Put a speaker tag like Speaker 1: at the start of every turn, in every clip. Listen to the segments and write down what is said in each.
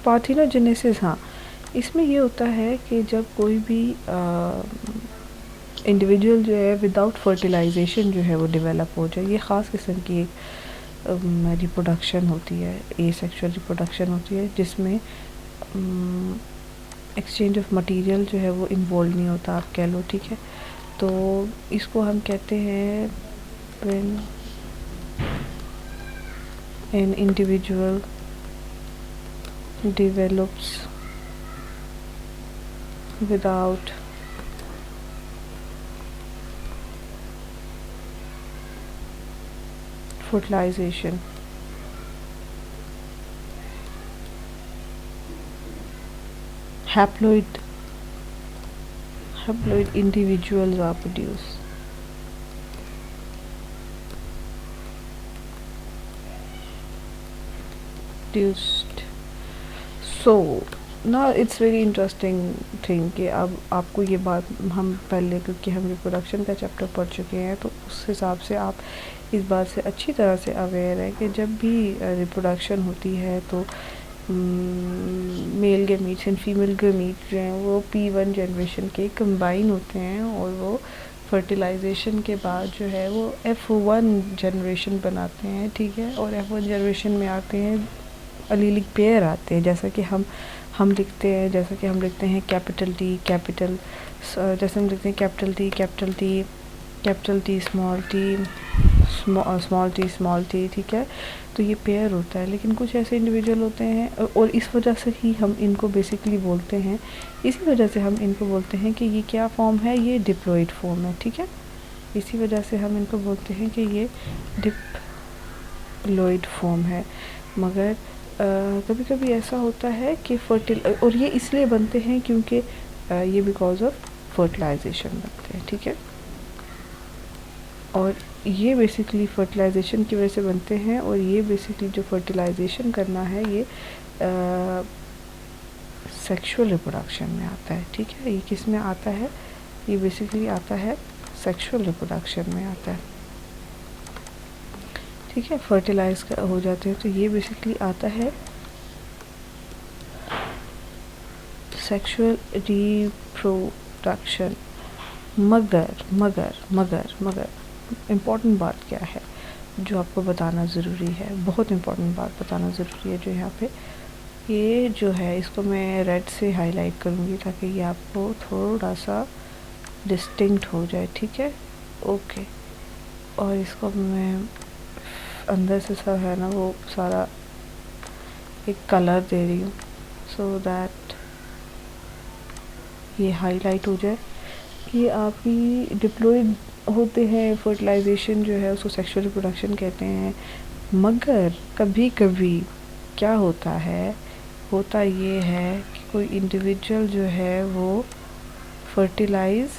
Speaker 1: Parthenogenesis, हाँ, इसमें ये होता है कि जब कोई भी इंडिविजुअल जो है विदाउट फर्टिलाइजेशन जो है वो डेवलप हो जाए, ये ख़ास किस्म की एक रिप्रोडक्शन होती है, एसेक्सुअल रिप्रोडक्शन होती है, जिसमें एक्सचेंज ऑफ मटेरियल जो है वो इन्वॉल्व नहीं होता, आप कह लो, ठीक है। तो इसको हम कहते हैं when an individual develops without fertilization. Haploid individuals are produced. So now it's very interesting thing कि अब आपको ये बात हम पहले, क्योंकि हम रिप्रोडक्शन का चैप्टर पढ़ चुके हैं, तो उस हिसाब से आप इस बात से अच्छी तरह से अवेयर है कि जब भी रिप्रोडक्शन होती है तो male gametes and female gametes जो हैं वो P1 जनरेशन के कंबाइन होते हैं, और वो फर्टिलाइजेशन के बाद जो है वो F1 जनरेशन बनाते हैं, ठीक है। और F1 जनरेशन में आते हैं अलीलिक पेयर आते हैं, जैसा कि हम लिखते हैं, जैसा कि हम लिखते हैं कैपिटल टी कैपिटल, जैसे हम लिखते हैं कैपिटल टी स्मॉल टी, ठीक है। तो ये पेयर होता है, लेकिन कुछ ऐसे इंडिविजुअल होते हैं, और इस वजह से ही हम इनको बेसिकली बोलते हैं, इसी वजह से हम इनको बोलते हैं कि ये क्या फॉर्म है, ये डिप्लॉइड फॉर्म है, ठीक है। इसी वजह से हम इनको बोलते हैं कि ये डिप्लॉइड फॉर्म है। मगर कभी कभी ऐसा होता है कि और ये इसलिए बनते हैं क्योंकि ये बिकॉज ऑफ फर्टिलाइजेशन बनते हैं, ठीक है। और ये बेसिकली फर्टिलाइजेशन की वजह से बनते हैं, और ये बेसिकली जो फर्टिलाइजेशन करना है ये सेक्सुअल रिप्रोडक्शन में आता है, ठीक है। ये किस में आता है, ये बेसिकली आता है सेक्सुअल रिप्रोडक्शन में आता है, ठीक है। फर्टिलाइज हो जाते हैं, तो ये बेसिकली आता है सेक्सुअल रिप्रोडक्शन। मगर इम्पॉर्टेंट बात क्या है जो आपको बताना ज़रूरी है, बहुत इम्पॉर्टेंट बात बताना ज़रूरी है, जो यहाँ पे ये जो है इसको मैं रेड से हाईलाइट करूँगी ताकि ये आपको थोड़ा सा डिस्टिंक्ट हो जाए, ठीक है, ओके। और इसको मैं अंदर से सब है ना वो सारा एक कलर दे रही हूँ, सो दैट ये हाईलाइट हो जाए कि आप ही डिप्लॉयड होते हैं। फर्टिलाइजेशन जो है उसको सेक्सुअल रिप्रोडक्शन कहते हैं, मगर कभी कभी क्या होता है, होता ये है कि कोई इंडिविजुअल जो है वो फर्टिलाइज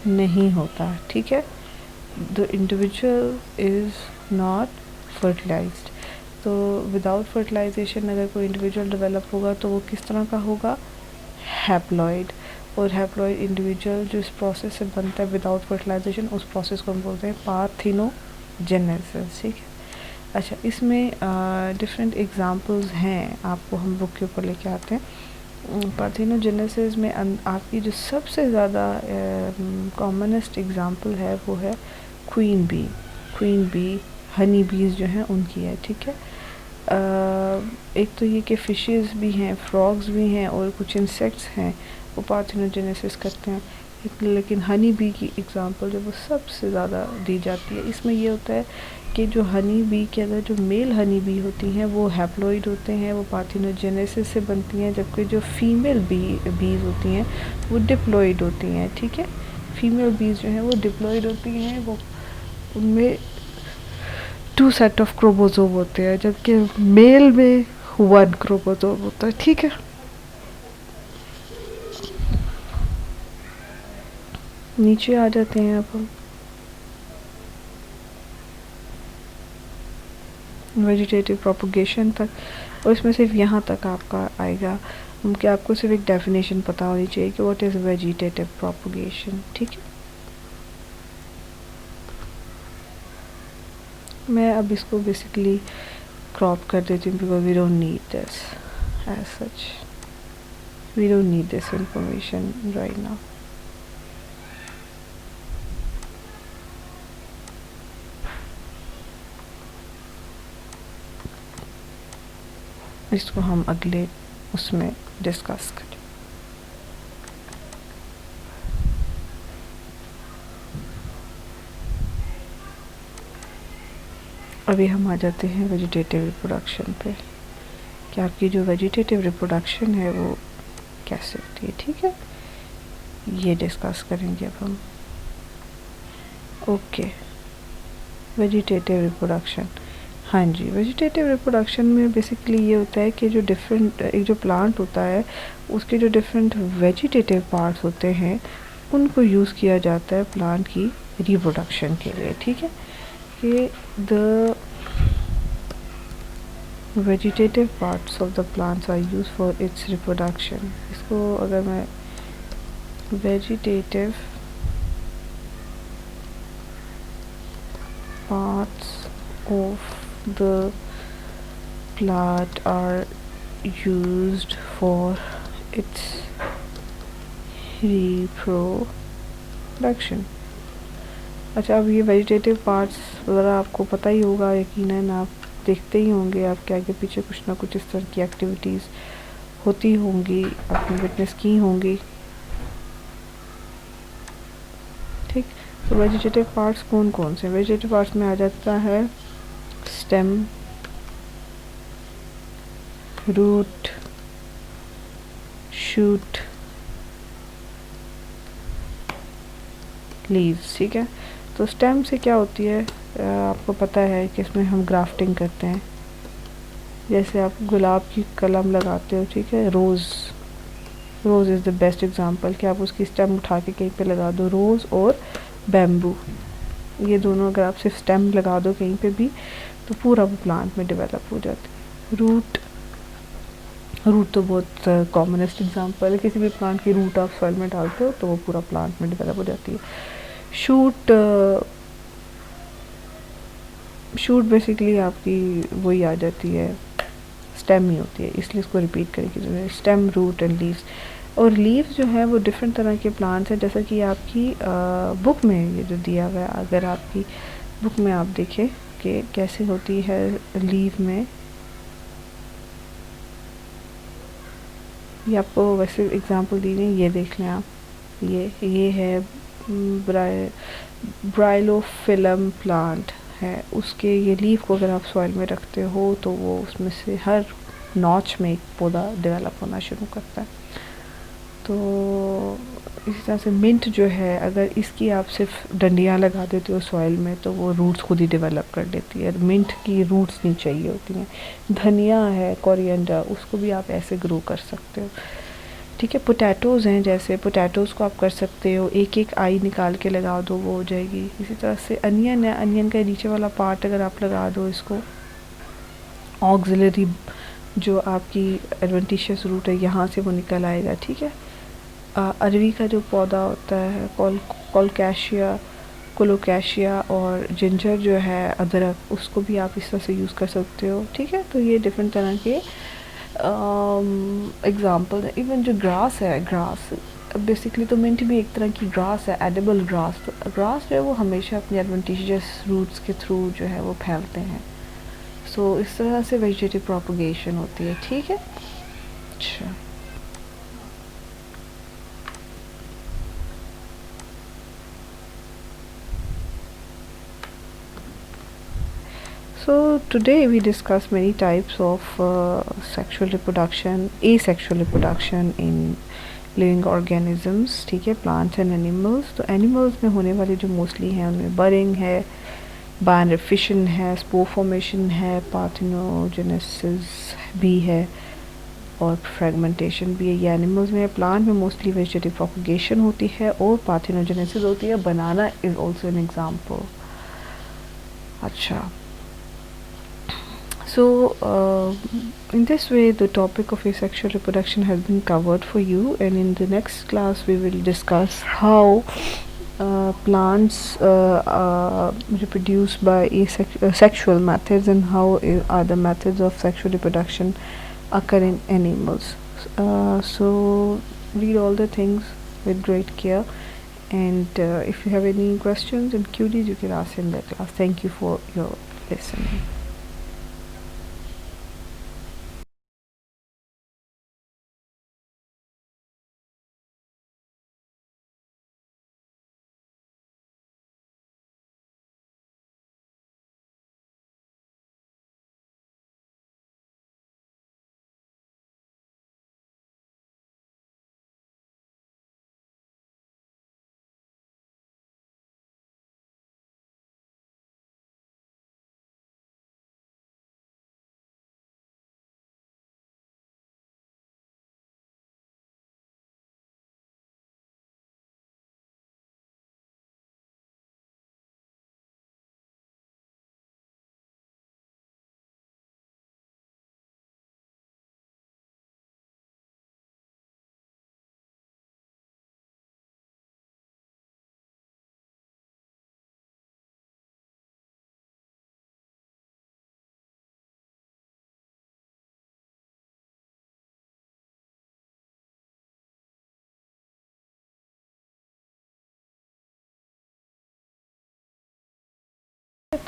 Speaker 1: नहीं होता, ठीक है। The individual is not fertilized. तो विदाउट फर्टिलाइजेशन अगर कोई इंडिविजुअल डेवलप होगा तो वो किस तरह का होगा, हैप्लॉइड। और हैप्लॉइड इंडिविजुअल जो इस प्रोसेस से बनता है विदाउट फर्टिलाइजेशन, उस प्रोसेस को हम बोलते हैं पार्थिनोजेनेसिस, ठीक है। अच्छा, इसमें डिफरेंट एग्जांपल्स हैं, आपको हम बुक के ऊपर लेके आते हैं। पार्थिनोजेनेसिस में आपकी जो सबसे ज़्यादा कॉमनेस्ट एग्जांपल है वो है क्वीन बी, हनी बीज जो हैं उनकी है, ठीक है। एक तो ये कि फिशेस भी हैं, फ्रॉग्स भी हैं, और कुछ इंसेक्ट्स हैं वो पार्थिनोजेनेसिस करते हैं, लेकिन हनी बी की एग्जांपल जो वो सबसे ज़्यादा दी जाती है। इसमें ये होता है कि जो हनी बी के अंदर जो मेल हनी बी होती हैं वो हैप्लॉइड होते हैं, वो पार्थिनोजेनेसिस से बनती हैं, जबकि जो फीमेल बीज होती हैं वो डिप्लॉइड होती हैं, ठीक है। फीमेल बीज जो हैं वो डिप्लॉइड होती हैं, वो उनमें 2 सेट ऑफ क्रोमोसोम होते हैं, जबकि मेल में 1 क्रोमोसोम होता है, ठीक है। नीचे आ जाते हैं अब हम वेजिटेटिव प्रोपगेशन तक, और इसमें सिर्फ यहाँ तक आपका आएगा कि आपको सिर्फ एक डेफिनेशन पता होनी चाहिए कि व्हाट इज़ वेजिटेटिव प्रोपगेशन, ठीक है। मैं अब इसको बेसिकली क्रॉप कर देती हूँ because we don't need this as such, we don't need this information right now. इसको हम अगले उसमें डिस्कस करें. अभी हम आ जाते हैं वेजिटेटिव रिप्रोडक्शन पे कि आपकी जो वेजिटेटिव रिप्रोडक्शन है वो कैसे होती है. ठीक है, ये डिस्कस करेंगे अब हम. Okay, vegetative reproduction. हाँ जी, वेजिटेटिव रिप्रोडक्शन में बेसिकली ये होता है कि जो डिफरेंट एक जो प्लांट होता है उसके जो डिफरेंट वेजिटेटिव पार्ट्स होते हैं उनको यूज़ किया जाता है प्लांट की रिप्रोडक्शन के लिए. ठीक है, कि the vegetative parts of the plants are used for its reproduction. इसको अगर मैं vegetative parts of the plant are used for its reproduction. अच्छा, अब ये वेजिटेटिव पार्ट्स ज़रा आपको पता ही होगा, यकीनन आप देखते ही होंगे, आपके आगे पीछे कुछ ना कुछ इस तरह की एक्टिविटीज़ होती होंगी, आपने विटनेस की होंगी. ठीक, तो वेजिटेटिव पार्ट्स कौन कौन से? वेजिटेटिव पार्ट्स में आ जाता है स्टेम, रूट, शूट, लीव्स. ठीक है, तो स्टेम से क्या होती है आपको पता है कि इसमें हम ग्राफ्टिंग करते हैं. जैसे आप गुलाब की कलम लगाते हो, ठीक है, रोज़ इज़ द बेस्ट एग्जांपल कि आप उसकी स्टेम उठा के कहीं पे लगा दो. रोज़ और बैम्बू, ये दोनों अगर आप सिर्फ स्टेम लगा दो कहीं पे भी तो पूरा वो प्लांट में डेवलप हो जाती है. रूट तो बहुत कॉमनेस्ट एग्जांपल है, किसी भी प्लांट की रूट आप सॉइल में डालते हो तो वो पूरा प्लांट में डेवलप हो जाती है. शूट बेसिकली आपकी वही आ जाती है, स्टेम ही होती है, इसलिए इसको रिपीट करेंगे. Stem, root and leaves. और लीव्स जो है वो डिफरेंट तरह के प्लांट्स हैं, जैसा कि आपकी बुक में ये जो दिया हुआ है, अगर आपकी बुक में आप देखें कि कैसे होती है लीव में, ये आपको वैसे एग्जांपल दी नहीं, ये देख लें आप. ये है ब्राइलोफिलम प्लांट है, उसके ये लीफ को अगर आप सॉइल में रखते हो तो वो उसमें से हर नॉच में एक पौधा डेवलप होना शुरू करता है. तो इसी तरह से मिंट जो है, अगर इसकी आप सिर्फ डंडियाँ लगा देते हो सॉइल में तो वो रूट्स खुद ही डेवलप कर लेती है. मिंट की रूट्स नहीं चाहिए होती हैं. धनिया है, कोरिएंडर, उसको भी आप ऐसे ग्रो कर सकते हो. ठीक है, पोटैटोज़ हैं, जैसे पोटैटोज़ को आप कर सकते हो, एक आई निकाल के लगा दो वो हो जाएगी. इसी तरह से अनियन है, अनियन का नीचे वाला पार्ट अगर आप लगा दो, इसको ऑक्सिलरी जो आपकी एडवेंटिशियस रूट है यहाँ से वो निकल आएगा. ठीक है, अरवी का जो पौधा होता है कोलोकेशिया और जिंजर जो है अदरक, उसको भी आप इस तरह से यूज़ कर सकते हो. ठीक है, तो ये डिफरेंट तरह के एग्जाम्पल है. इवन जो ग्रास है, ग्रास बेसिकली तो मिंट भी एक तरह की ग्रास है, एडिबल ग्रास. तो ग्रास जो है वो हमेशा अपनी एडवेंटिशियस रूट्स के थ्रू जो है वो फैलते हैं. सो इस तरह से वेजिटेटिव प्रोपगेशन होती है. ठीक है, अच्छा, So today we discuss many types of sexual reproduction, asexual reproduction in living organisms. ठीक है, plants and animals. तो animals में होने वाले जो mostly हैं उनमें budding है, binary fission है, spore formation है, parthenogenesis भी है और fragmentation भी है. ये animals में है. plant में mostly vegetative propagation होती है और parthenogenesis होती है. banana is also an example. अच्छा, so in this way the topic of asexual reproduction has been covered for you, and in the next class we will discuss how plants reproduce by sexual methods, and how are the methods of sexual reproduction occur in animals. So read all the things with great care, and if you have any questions and queries, you can ask in the class. Thank you for your listening.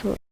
Speaker 1: तो